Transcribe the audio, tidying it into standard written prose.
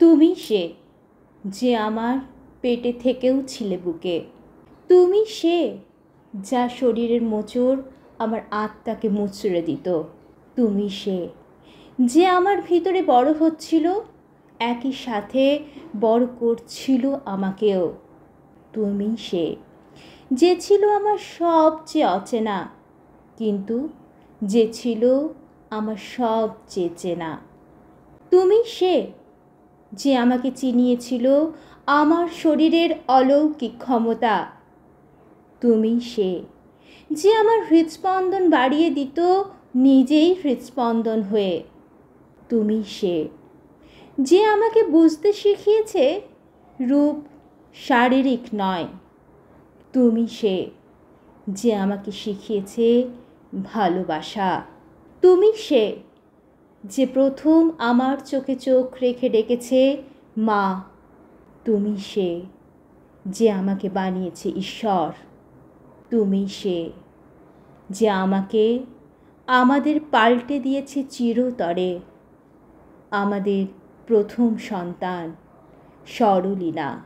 তুমি সে যে আমার পেটে থেকেও ছিলে বুকে। তুমি সে যা শরীরের মোচড় আমার আত্মাকে মুচড়ে দিত। তুমি সে যে আমার ভিতরে বড় হচ্ছিল, একই সাথে বড় করছিল আমাকেও। তুমি সে যে ছিল আমার সবচেয়ে অচেনা, কিন্তু যে ছিল আমার সবচেয়ে চেনা। তুমি সে যে আমাকে চিনিয়েছিল আমার শরীরের অলৌকিক ক্ষমতা। তুমি সে যে আমার হৃদস্পন্দন বাড়িয়ে দিত নিজেই হৃদস্পন্দন হয়ে। তুমি সে যে আমাকে বুঝতে শিখিয়েছে রূপ শারীরিক নয়। তুমি সে যে আমাকে শিখিয়েছে ভালোবাসা। তুমি সে যে প্রথম আমার চোখে চোখ রেখে ডেকেছে মা। তুমি সে যে আমাকে বানিয়েছে ঈশ্বর। তুমি সে যে আমাকে আমাদের পাল্টে দিয়েছে চিরতরে। আমাদের প্রথম সন্তান সরলীলা।